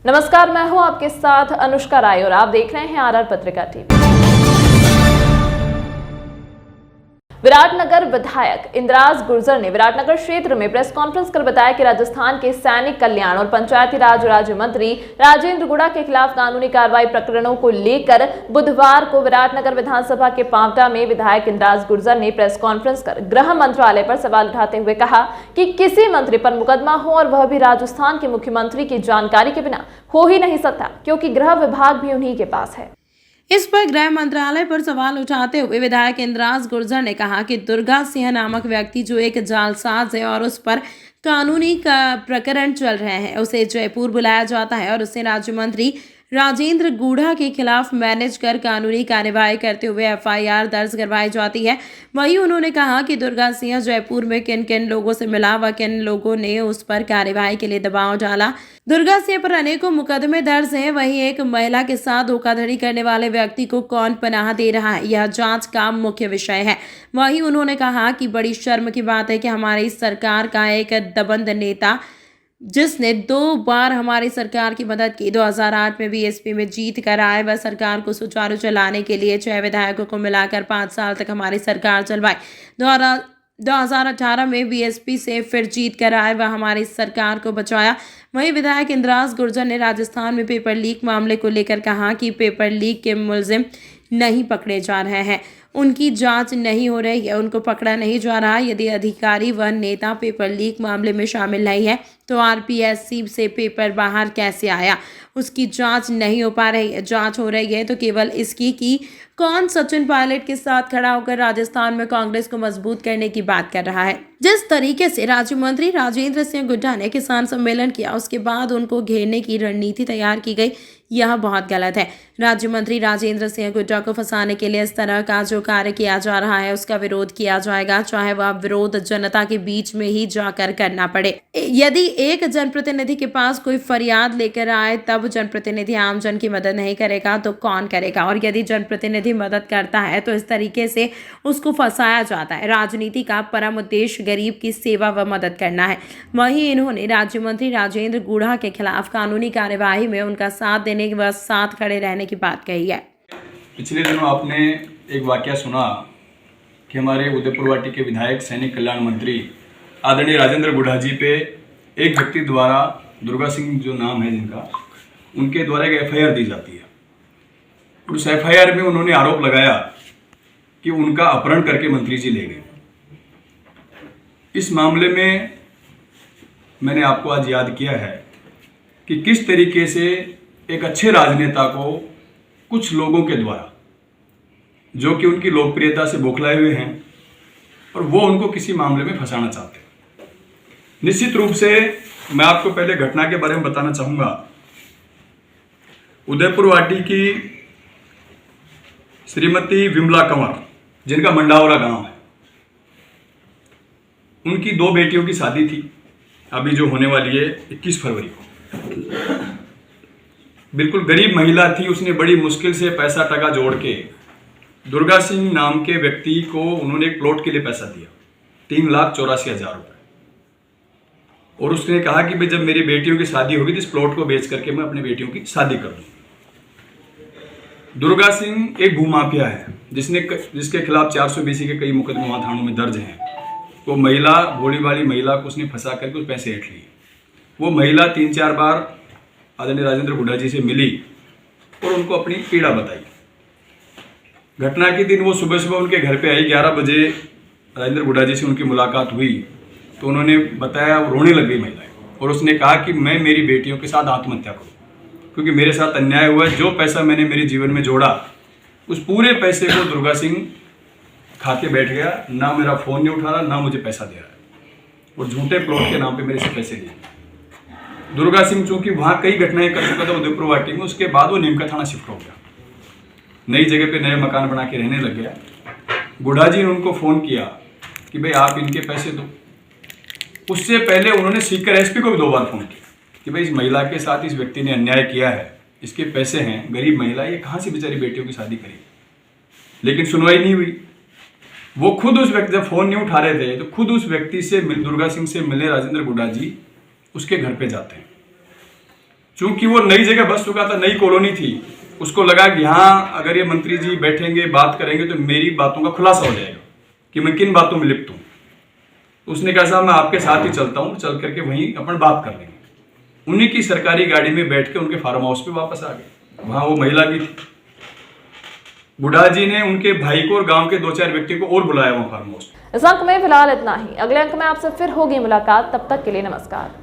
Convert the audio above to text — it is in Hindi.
नमस्कार, मैं हूं आपके साथ अनुष्का राय और आप देख रहे हैं आरआर पत्रिका टीवी। विराटनगर विधायक इंद्राज गुर्जर ने विराटनगर क्षेत्र में प्रेस कॉन्फ्रेंस कर बताया कि राजस्थान के सैनिक कल्याण और पंचायती राज राज्य मंत्री राजेंद्र गुड़ा के खिलाफ कानूनी कार्रवाई प्रकरणों को लेकर बुधवार को विराटनगर विधानसभा के पांवटा में विधायक इंद्राज गुर्जर ने प्रेस कॉन्फ्रेंस कर गृह मंत्रालय पर सवाल उठाते हुए कहा कि किसी मंत्री पर मुकदमा हो और वह भी राजस्थान के मुख्यमंत्री की जानकारी के बिना हो ही नहीं सकता, क्योंकि गृह विभाग भी उन्हीं के पास है। इस पर गृह मंत्रालय पर सवाल उठाते हुए विधायक इंद्राज गुर्जर ने कहा कि दुर्गा सिंह नामक व्यक्ति जो एक जालसाज है और उस पर कानूनी प्रकरण चल रहे हैं, उसे जयपुर बुलाया जाता है और उसे राज्य मंत्री राजेंद्र गुड़ा के खिलाफ मैनेज कर कानूनी कार्यवाही करते हुए एफआईआर दर्ज करवाई जाती है। वहीं उन्होंने कहा कि दुर्गा सिंह जयपुर में किन किन लोगों से मिला व किन लोगों ने उस पर कार्यवाही के लिए दबाव डाला। दुर्गा सिंह पर अनेकों मुकदमे दर्ज हैं। वहीं एक महिला के साथ धोखाधड़ी करने वाले व्यक्ति को कौन पनाह दे रहा है, यह जांच का मुख्य विषय है। वहीं उन्होंने कहा कि बड़ी शर्म की बात है कि हमारी सरकार का एक दबंग नेता जिसने 2 बार हमारी सरकार की मदद की, 2008 में बीएसपी में जीत कर आए, वह सरकार को सुचारू चलाने के लिए 6 विधायकों को मिलाकर 5 साल तक हमारी सरकार चलवाई। 2018 में बीएसपी से फिर जीत कर आए, वह हमारी सरकार को बचाया। वहीं विधायक इंद्राज गुर्जर ने राजस्थान में पेपर लीक मामले को लेकर कहा कि पेपर लीक के मुलजिम नहीं पकड़े जा रहे हैं, उनकी जांच नहीं हो रही है, उनको पकड़ा नहीं जा रहा। यदि अधिकारी व नेता पेपर लीक मामले में शामिल नहीं है तो आरपीएससी से पेपर बाहर कैसे आया, उसकी जांच नहीं हो पा रही है। जांच हो रही है तो केवल इसकी कि कौन सचिन पायलट के साथ खड़ा होकर राजस्थान में कांग्रेस को मजबूत करने की बात कर रहा है। जिस तरीके से राज्य मंत्री राजेंद्र सिंह गुड्डा ने किसान सम्मेलन किया, उसके बाद उनको घेरने की रणनीति तैयार की गई, यह बहुत गलत है। राज्य मंत्री राजेंद्र सिंह गुड्डा को फंसाने के लिए इस तरह का जो कार्य किया जा रहा है उसका विरोध किया जाएगा, चाहे वह विरोध जनता के बीच में ही जाकर करना पड़े। यदि एक जनप्रतिनिधि के पास कोई फरियाद लेकर आए तब जनप्रतिनिधि आम जन की मदद नहीं करेगा तो कौन करेगा, और यदि जनप्रतिनिधि मदद करता है तो इस तरीके से उसको फंसाया जाता है। राजनीति का परम उद्देश्य गरीब की सेवा व मदद करना है। वहीं इन्होंने राज्य मंत्री राजेंद्र गुड़ा के खिलाफ कानूनी कार्यवाही में उनका साथ देने व साथ खड़े रहने की बात कही है। पिछले दिनों आपने एक वाकया सुना कि हमारे उदयपुर वाटी के विधायक सैनिक कल्याण मंत्री आदरणीय राजेंद्र गुड़ा जी पे एक व्यक्ति द्वारा, दुर्गा सिंह जो नाम है जिनका, उनके द्वारा एक एफआईआर दी जाती है। उस एफआईआर में उन्होंने आरोप लगाया कि उनका अपहरण करके मंत्री जी ले गए। इस मामले में मैंने आपको आज याद किया है कि किस तरीके से एक अच्छे राजनेता को कुछ लोगों के द्वारा, जो कि उनकी लोकप्रियता से बौखलाए हुए हैं, और वो उनको किसी मामले में फंसाना चाहते हैं। निश्चित रूप से मैं आपको पहले घटना के बारे में बताना चाहूंगा। उदयपुर वाटी की श्रीमती विमला कंवर, जिनका मंडावरा गांव है, उनकी 2 बेटियों की शादी थी, अभी जो होने वाली है 21 फरवरी को। बिल्कुल गरीब महिला थी, उसने बड़ी मुश्किल से पैसा टका जोड़ के दुर्गा सिंह नाम के व्यक्ति को उन्होंने एक प्लॉट के लिए पैसा दिया, 3,84,000 रुपये, और उसने कहा कि भाई जब मेरी बेटियों की शादी होगी तो इस प्लॉट को बेच करके मैं अपनी बेटियों की शादी कर दूँ। दुर्गा सिंह एक भूमाफिया है जिसके खिलाफ 420 के कई मुकदमे थानों में दर्ज हैं। वो महिला, भोली वाली महिला को उसने फंसा करके उस पैसे हट लिए। वो महिला 3-4 बार आदरणीय राजेंद्र गुड़ा जी से मिली और उनको अपनी पीड़ा बताई। घटना के दिन वो सुबह उनके घर पे आई, 11 बजे राजेंद्र गुड़ा जी से उनकी मुलाकात हुई तो उन्होंने बताया, रोने लग गई महिला, और उसने कहा कि मैं मेरी बेटियों के साथ आत्महत्या करूँ क्योंकि मेरे साथ अन्याय हुआ है। जो पैसा मैंने मेरे जीवन में जोड़ा उस पूरे पैसे को दुर्गा सिंह खा के बैठ गया, ना मेरा फ़ोन नहीं उठा रहा, ना मुझे पैसा दे रहा है, और झूठे प्लॉट के नाम पे मेरे से पैसे लिए। दुर्गा सिंह चूंकि वहाँ कई घटनाएं कर चुका था उदयपुर वाटी में, उसके बाद वो नीमका थाना शिफ्ट हो गया, नई जगह पे नए मकान बना के रहने लग गया। गुड़ा जी ने उनको फ़ोन किया कि भाई आप इनके पैसे दो। उससे पहले उन्होंने सीकर एसपी को भी 2 बार फ़ोन किया कि भाई इस महिला के साथ इस व्यक्ति ने अन्याय किया है, इसके पैसे हैं, गरीब महिला, ये कहाँ से बेचारी बेटियों की शादी करेगी। लेकिन सुनवाई नहीं हुई। वो खुद उस व्यक्ति, जब फ़ोन नहीं उठा रहे थे तो खुद उस व्यक्ति से दुर्गा सिंह से मिले राजेंद्र गुड़ा जी उसके घर पे जाते हैं। चूंकि वो नई जगह बस चुका था, नई कॉलोनी थी, उसको लगा कि यहाँ अगर ये मंत्री जी बैठेंगे बात करेंगे तो मेरी बातों का खुलासा हो जाएगा कि मैं किन बातों में लिप्त हूँ। उसने कहा साहब मैं आपके साथ ही चलता हूँ, चल करके वहीं अपन बात कर लेंगे। उन्हीं की सरकारी गाड़ी में बैठ के उनके फार्म हाउस पे वापस आ गए। वहाँ वो महिला भी थी। बुढ़ा जी ने उनके भाई को और गांव के 2-4 व्यक्ति को और बुलाया वहाँ फार्म हाउस। इस अंक में फिलहाल इतना ही। अगले अंक में आपसे फिर होगी मुलाकात। तब तक के लिए नमस्कार।